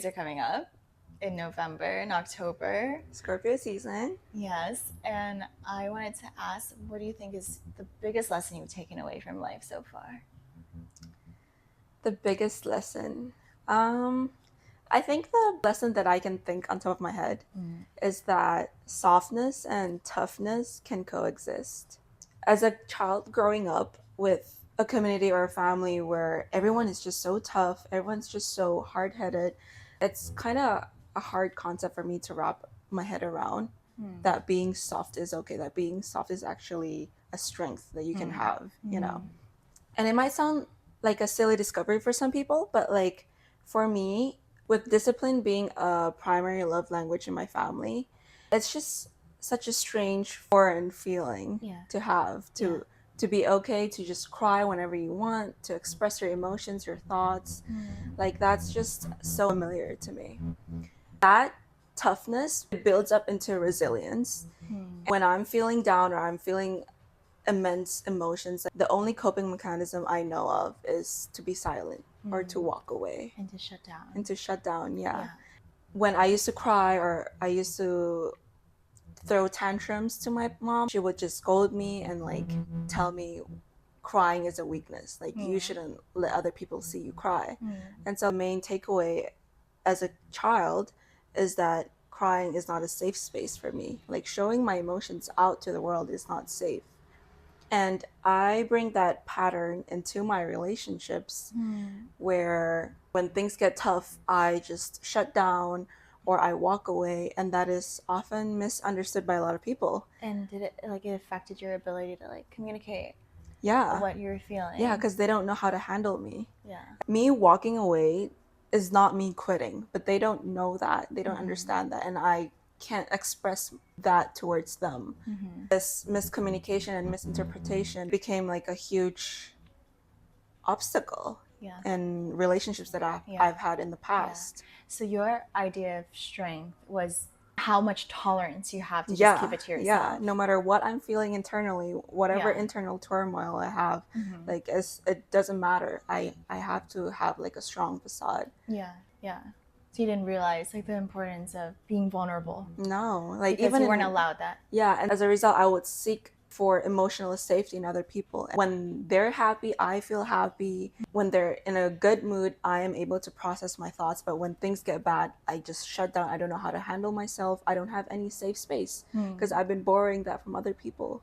holidays are coming up in November and October. Scorpio season. Yes, and I wanted to ask, what do you think is the biggest lesson you've taken away from life so far? The biggest lesson. I think the lesson that I can think on top of my head Mm. is that softness and toughness can coexist. As a child growing up with a community or a family where everyone is just so tough, everyone's just so hard headed, it's kind of a hard concept for me to wrap my head around Mm. that being soft is okay, that being soft is actually a strength that you can Mm. have. And it might sound like a silly discovery for some people, but like for me, with discipline being a primary love language in my family, it's just such a strange foreign feeling Yeah. to have to be okay to just cry whenever you want, to express your emotions, your thoughts. Mm. Like that's just so familiar to me. That toughness builds up into resilience. Mm. When I'm feeling down or I'm feeling immense emotions, the only coping mechanism I know of is to be silent or to walk away And to shut down. and to shut down. Yeah. Yeah. When I used to cry or I used to throw tantrums to my mom, she would just scold me and like tell me crying is a weakness. Like you shouldn't let other people see you cry. And so the main takeaway as a child is that crying is not a safe space for me. Like showing my emotions out to the world is not safe. And I bring that pattern into my relationships where when things get tough, I just shut down or I walk away. And that is often misunderstood by a lot of people. And did it like it affected your ability to like communicate Yeah. what you're feeling? Yeah, because they don't know how to handle me. Yeah. Me walking away is not me quitting, but they don't know that. They don't understand that. And I can't express that towards them. This miscommunication and misinterpretation became like a huge obstacle in relationships that I've had in the past. So your idea of strength was how much tolerance you have to just keep it to yourself. Yeah, no matter what I'm feeling internally, whatever internal turmoil I have, like it doesn't matter. I have to have like a strong facade. Yeah. So you didn't realize like the importance of being vulnerable. No, like because even you weren't allowed that. Yeah, and as a result, I would seek for emotional safety in other people. When they're happy, I feel happy. When they're in a good mood, I am able to process my thoughts. But when things get bad, I just shut down. I don't know how to handle myself. I don't have any safe space because I've been borrowing that from other people.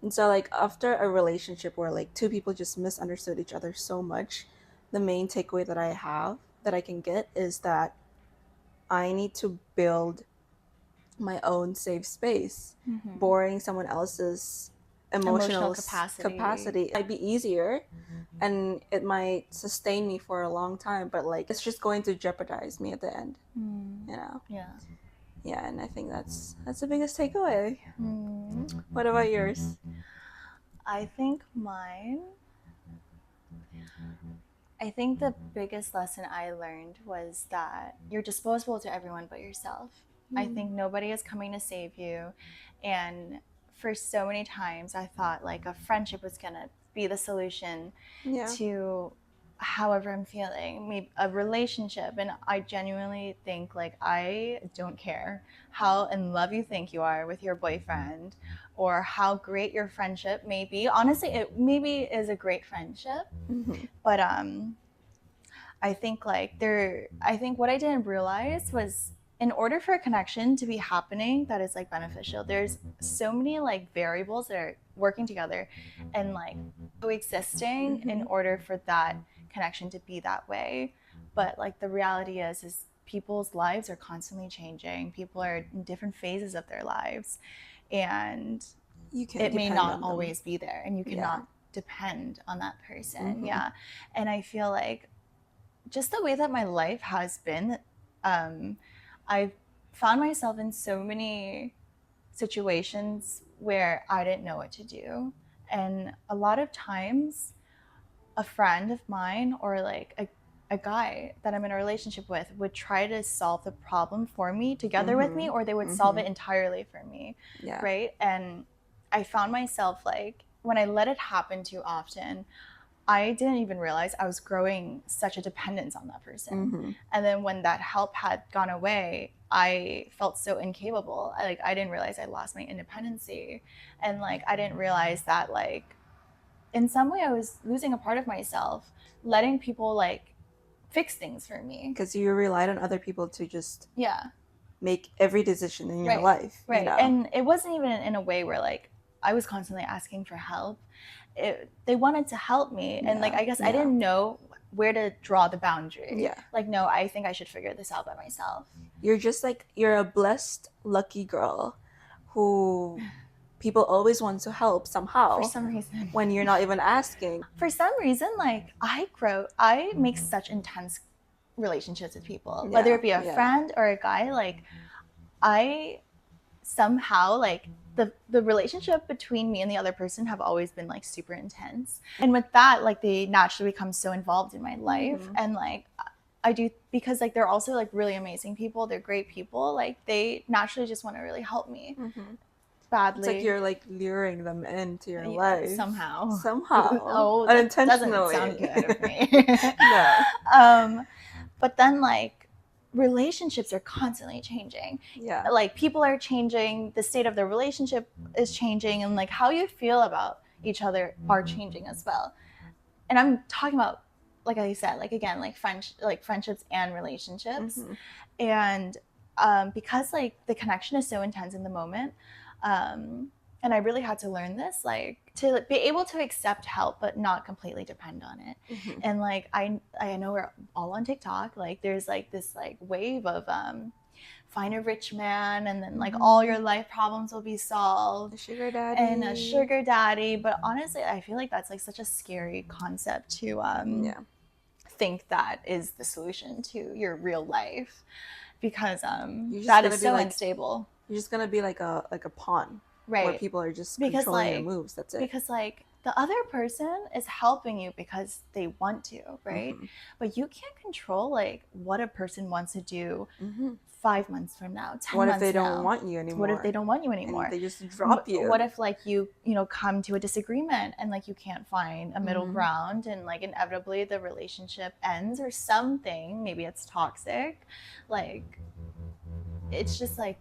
And so like after a relationship where like two people just misunderstood each other so much, the main takeaway that I have that I can get is that I need to build my own safe space. Borrowing someone else's emotional capacity might be easier and it might sustain me for a long time, but like it's just going to jeopardize me at the end. Yeah, and I think that's the biggest takeaway. What about yours? I think the biggest lesson I learned was that you're disposable to everyone but yourself. I think nobody is coming to save you. And for so many times, I thought like a friendship was going to be the solution to however I'm feeling, maybe a relationship. And I genuinely think like I don't care how in love you think you are with your boyfriend or how great your friendship may be. Honestly, it maybe is a great friendship. But I think what I didn't realize was in order for a connection to be happening that is like beneficial, there's so many like variables that are working together and like coexisting in order for that connection to be that way. But like the reality is people's lives are constantly changing. People are in different phases of their lives, and it may not always be there, and you cannot depend on that person. And I feel like just the way that my life has been, I've found myself in so many situations where I didn't know what to do. And a lot of times, a friend of mine or like a guy that I'm in a relationship with would try to solve the problem for me together with me, or they would solve it entirely for me. Right. And I found myself like when I let it happen too often, I didn't even realize I was growing such a dependence on that person. Mm-hmm. And then when that help had gone away, I felt so incapable. I didn't realize I lost my independency. And like, I didn't realize that like, in some way I was losing a part of myself, letting people like fix things for me. Because you relied on other people to just Yeah. make every decision in your Right. life, you Right. know? And it wasn't even in a way where like I was constantly asking for help. They wanted to help me. And like, Yeah. I guess I Yeah. didn't know where to draw the boundary. Yeah. Like, no, I think I should figure this out by myself. You're just like, you're a blessed, lucky girl who people always want to help For somehow some reason. when you're not even asking. For some reason, like, I make such intense relationships with people, whether it be a friend or a guy. Like, I somehow like the relationship between me and the other person have always been like super intense, and with that like they naturally become so involved in my life. Mhm. And like I do, because like they're also like really amazing people, they're great people, like they naturally just want to really help me badly. It's like you're like luring them into your Yeah, life somehow. somehow Oh, that doesn't unintentionally. sound good of me. No. But then like relationships are constantly changing. Yeah. Like people are changing, the state of the relationship is changing, and like how you feel about each other are changing as well. And I'm talking about, like I said, like again, like friendships and relationships. And because like the connection is so intense in the moment, and I really had to learn this, like to be able to accept help but not completely depend on it. And like I know we're all on TikTok, like there's like this like wave of find a rich man and then like all your life problems will be solved, A sugar daddy. and a sugar daddy. But honestly, I feel like that's like such a scary concept to think that is the solution to your real life, because that is so like, unstable. You're just gonna be like a pawn, right? Where people are just controlling your moves. That's it. Because like the other person is helping you because they want to, right? But you can't control like what a person wants to do 5 months from now, 10 what months if they now. don't want you anymore? What if they don't want you anymore? And they just drop you? What if like you know come to a disagreement and like you can't find a middle ground, and like inevitably the relationship ends or something, maybe it's toxic. Like it's just like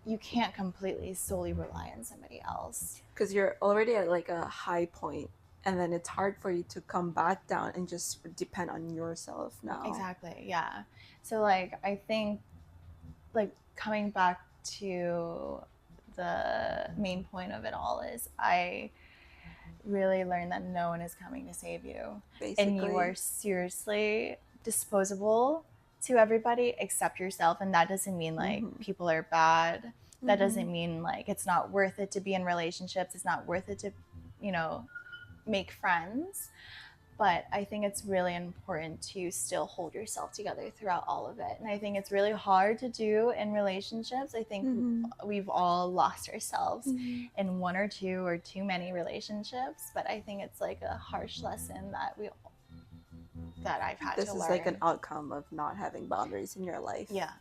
you can't completely solely rely on somebody else, because you're already at like a high point, and then it's hard for you to come back down and just depend on yourself now. Exactly. Yeah. So like I think like coming back to the main point of it all is I really learned that no one is coming to save you. Basically. And you are seriously disposable to everybody except yourself. And that doesn't mean like people are bad. That doesn't mean like it's not worth it to be in relationships. It's not worth it to, you know, make friends. But I think it's really important to still hold yourself together throughout all of it. And I think it's really hard to do in relationships. I think we've all lost ourselves in one or two or too many relationships. But I think it's like a harsh lesson that I've had to learn. This is like an outcome of not having boundaries in your life. Yeah.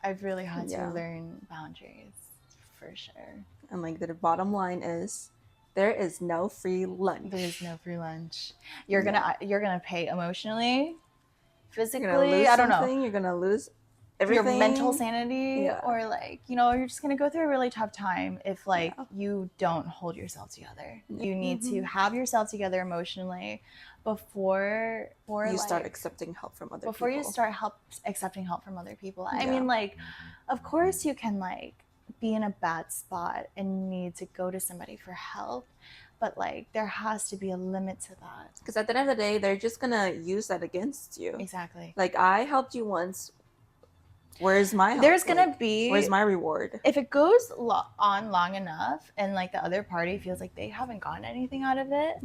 I've really had to learn boundaries for sure. And like the bottom line is, there is no free lunch. There is no free lunch. You're gonna pay emotionally, physically. I don't know. You're gonna lose everything. Your mental sanity, or like you're just gonna go through a really tough time if like you don't hold yourself together. You need to have yourself together emotionally before you start accepting help from other people. Before you start accepting help from other people. I mean, like, of course you can like be in a bad spot and need to go to somebody for help, but like there has to be a limit to that, because at the end of the day they're just gonna use that against you. Exactly. Like, I helped you once, where's my help? There's gonna be, where's my reward? If it goes on long enough and like the other party feels like they haven't gotten anything out of it,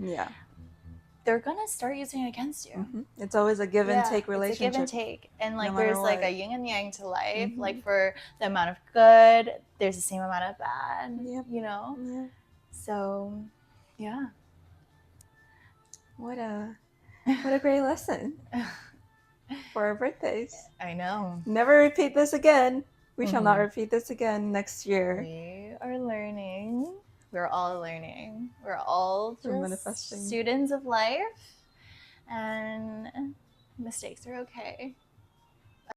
they're gonna start using it against you. It's always a give and take relationship. It's a give and take, and like there's like a yin and yang to life. Like for the amount of good, there's the same amount of bad. You know. Yeah. So, yeah. What a great lesson for our birthdays. I know. Never repeat this again. We shall not repeat this again next year. We are learning. We're all learning. We're all just students of life. mistakes are okay.